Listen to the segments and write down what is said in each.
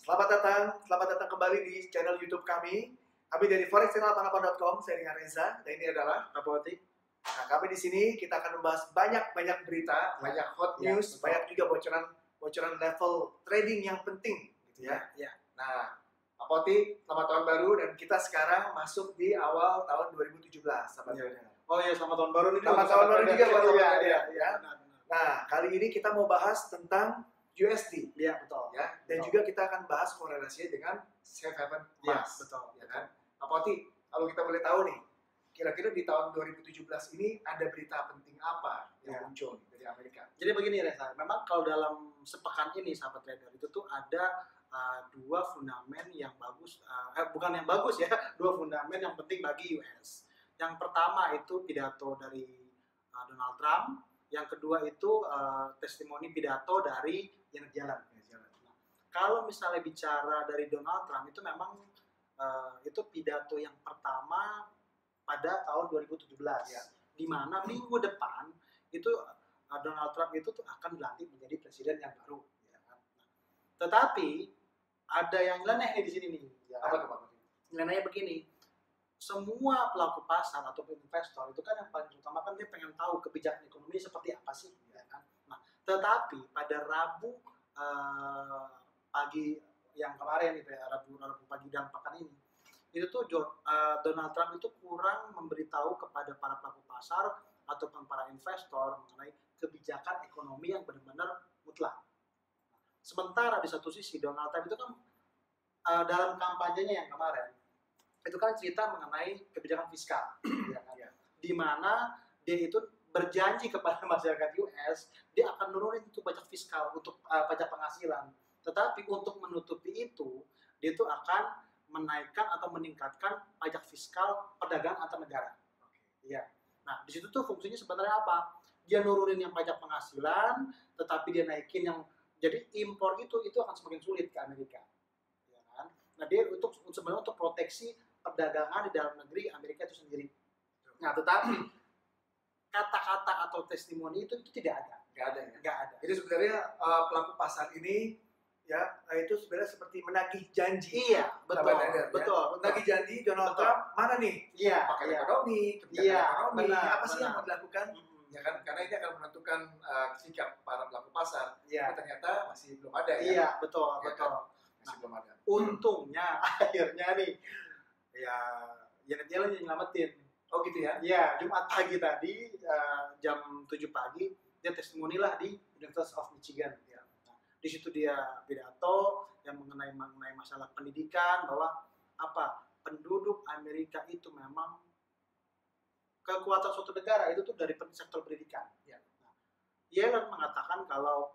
Selamat datang kembali di channel YouTube kami. Kami dari forexchannel88.com, saya dengan Reza, dan ini adalah Kapoti. Nah, kami di sini kita akan membahas banyak berita, banyak hot news, banyak juga bocoran level trading yang penting, gitu ya. Nah, Kapoti, selamat tahun baru, dan kita sekarang masuk di awal tahun 2017, sahabat trader. Oh iya, selamat tahun baru nih. Selamat tahun baru juga buat sahabat trader. Ya. Nah, kali ini kita mau bahas tentang USD, Iya, betul. ya, dan juga kita akan bahas korelasinya dengan safe haven emas, betul. ya kan? Kapoti, kalau kita boleh tahu nih, kira-kira di tahun 2017 ini ada berita penting apa yang muncul dari Amerika? Jadi begini Reza, memang kalau dalam sepekan ini sahabat trader itu tuh ada dua fundament yang bagus, bukan yang bagus ya, dua fundament yang penting bagi US. Yang pertama itu pidato dari Donald Trump, yang kedua itu testimoni pidato dari Janet Yellen. Nah, kalau misalnya bicara dari Donald Trump itu memang itu pidato yang pertama pada tahun 2017, di mana minggu depan itu Donald Trump itu tuh akan dilantik menjadi presiden yang baru. Ya kan? Nah, tetapi ada yang nyeleneh di sini nih. Ya kan? Apa tuh? Nyelenehnya begini. Semua pelaku pasar ataupun investor itu kan yang paling utama kan dia pengen tahu kebijakan ekonomi seperti apa sih, ya kan? Nah, tetapi pada Rabu pagi yang kemarin itu ya, Rabu pagi dan pekan ini, itu tuh Donald Trump itu kurang memberitahu kepada para pelaku pasar ataupun para investor mengenai kebijakan ekonomi yang benar-benar mutlak. Sementara di satu sisi Donald Trump itu kan dalam kampanyenya yang kemarin itu kan cerita mengenai kebijakan fiskal, ya kan? Di mana dia itu berjanji kepada masyarakat US dia akan nurunin itu pajak fiskal untuk pajak penghasilan. Tetapi untuk menutupi itu dia itu akan menaikkan atau meningkatkan pajak fiskal perdagangan antar negara. Ya. Nah di situ tuh fungsinya sebenarnya apa? Dia nurunin yang pajak penghasilan, tetapi dia naikin yang jadi impor itu akan semakin sulit ke Amerika. Ya kan? Nah dia sebenarnya untuk proteksi perdagangan di dalam negeri Amerika itu sendiri. Nah, tetapi kata-kata atau testimoni itu tidak ada. Nggak ada ya? Nggak ada. Jadi sebenarnya pelaku pasar ini ya itu sebenarnya seperti menagih janji. Iya, betul. Menagih janji Donald Trump mana nih? Iya. Pakai ekonomi, kebijakan ekonomi, apa sih yang mau dilakukan? Ya kan? Karena ini akan menentukan sikap para pelaku pasar. Iya. Tapi ternyata masih belum ada ya. Iya, betul. Kan? Masih belum ada. Untungnya akhirnya nih ya Janet Yellen yang nyelamatin. Oh gitu ya? Iya, Jumat pagi tadi jam 7 pagi dia testimoni lah di University of Michigan. Ya. Nah, di situ dia pidato yang mengenai masalah pendidikan bahwa penduduk Amerika itu memang kekuatan suatu negara itu tuh dari sektor pendidikan. Ya. Nah, Yellen mengatakan kalau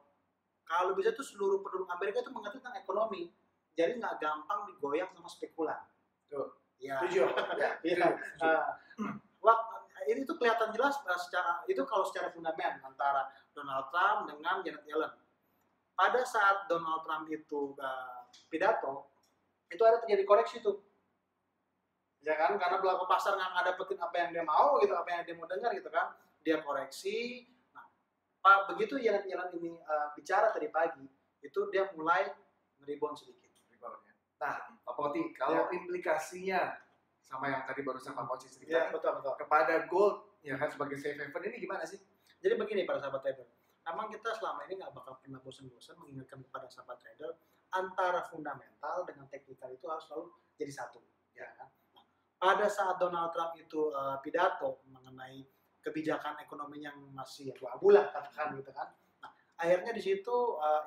bisa tuh seluruh penduduk Amerika itu mengerti tentang ekonomi, jadi nggak gampang digoyang sama spekulan. Tuh. Ya. Setuju. Ini tuh kelihatan jelas secara fundament antara Donald Trump dengan Janet Yellen. Pada saat Donald Trump itu pidato, itu ada terjadi koreksi tuh. Ya kan, karena pelaku pasar nggak dapetin apa yang dia mau gitu, apa yang dia mau dengar gitu kan, dia koreksi. Nah, begitu Janet Yellen ini bicara tadi pagi, itu dia mulai ngeribon sedikit. Nah, Pak Poti, kalau implikasinya sama yang tadi barusan Pak Poti cerita betul. kepada gold, ya kan sebagai safe haven ini gimana sih? Jadi begini para sahabat trader, memang kita selama ini nggak bakal pernah bosan-bosan mengingatkan kepada sahabat trader antara fundamental dengan teknikal itu harus selalu jadi satu. Ya kan? Nah, pada saat Donald Trump itu pidato mengenai kebijakan ekonomi yang masih abu-abu lah katakan gitu kan, nah, akhirnya di situ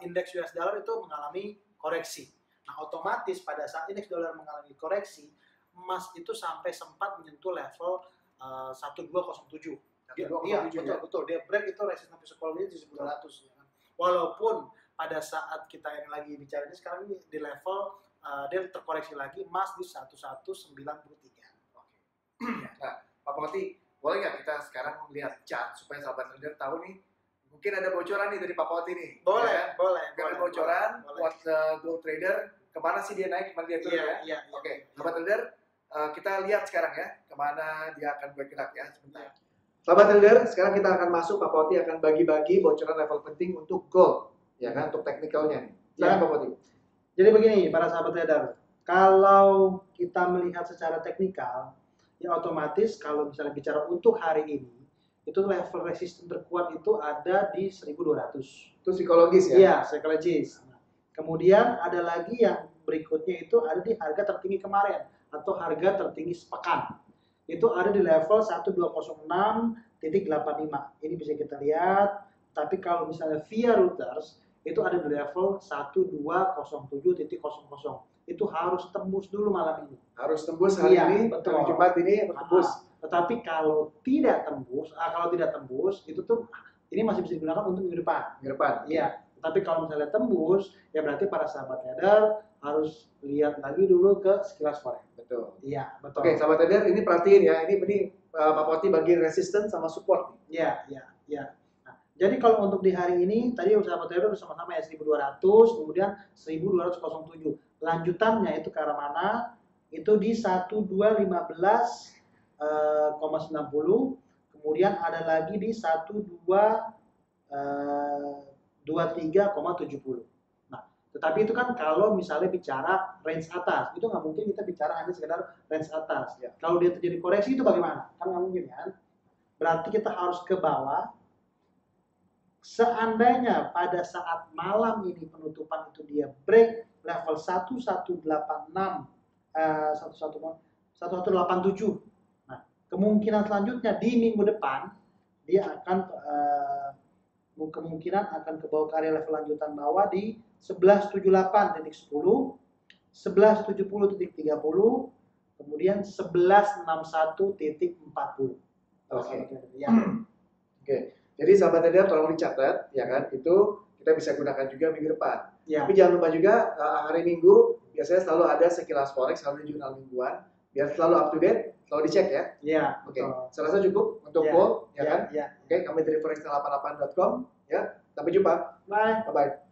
indeks US dollar itu mengalami koreksi. Nah, otomatis pada saat indeks dolar mengalami koreksi, emas itu sampai sempat menyentuh level 1207. Iya, betul. Dia break itu resisten psikologis di 1200 ya kan. Walaupun pada saat kita yang lagi bicara ini sekarang ini di level dia terkoreksi lagi emas di 1193. Oke. Nah, Pak Poti, boleh nggak kita sekarang lihat chart supaya sahabat trader tahu nih mungkin ada bocoran nih dari Pak Poti nih. Boleh. Ada bocoran buat gold trader, kemana sih dia naik, kemana dia turun ya? Oke, sahabat trader, kita lihat sekarang ya, kemana dia akan bergerak ya sebentar. Sahabat trader, sekarang kita akan masuk, Pak Poti akan bagi-bagi bocoran level penting untuk gold, ya kan, untuk teknikalnya nih. Silakan Pak Poti. Jadi begini para sahabat trader, kalau kita melihat secara teknikal, ya otomatis kalau misalnya bicara untuk hari ini, itu level resisten terkuat itu ada di 1200. Itu psikologis ya? Iya, psikologis. Kemudian ada lagi yang berikutnya itu ada di harga tertinggi kemarin atau harga tertinggi sepekan. Itu ada di level 1206.85. Ini bisa kita lihat. Tapi kalau misalnya via Reuters itu ada di level 1207.00. Itu harus tembus dulu malam ini. Harus tembus hari ini, betul. hari Jumat ini tembus. Tetapi kalau tidak tembus, itu tuh ini masih bisa digunakan untuk minggu depan. Minggu depan. Iya. Tapi kalau misalnya tembus, ya berarti para sahabat trader harus lihat lagi dulu ke sekilas forex. Betul. Iya, betul. Oke, sahabat trader, ini perhatiin ya. Ini Pak Poti bagi resistance sama support. Iya. Nah, jadi kalau untuk di hari ini, tadi sahabat trader bersama-sama ya 1200, kemudian 1207. Lanjutannya itu ke arah mana? Itu di 1215,90. Kemudian ada lagi di 1223,70. Nah, tetapi itu kan kalau misalnya bicara range atas, itu nggak mungkin kita bicara hanya sekedar range atas. Ya. Kalau dia terjadi koreksi itu bagaimana? Kan nggak mungkin kan? Berarti kita harus ke bawah. Seandainya pada saat malam ini penutupan itu dia break level 1186, 1187. Nah, kemungkinan selanjutnya di minggu depan dia akan kemungkinan akan ke bawah ke area level lanjutan bawah di 1178.10, 1170.30, kemudian 1161.40. Oke. Ya. Oke. Jadi sahabat trader tolong dicatat ya kan, itu kita bisa gunakan juga minggu depan. Ya. Tapi jangan lupa juga hari Minggu biasanya selalu ada sekilas forex, selalu di jurnal mingguan, biar selalu up to date, selalu dicek ya. Iya. Oke. Saya rasa cukup untuk poll ya kan. Oke, kami dari forex88.com ya. Sampai jumpa. Bye. Bye.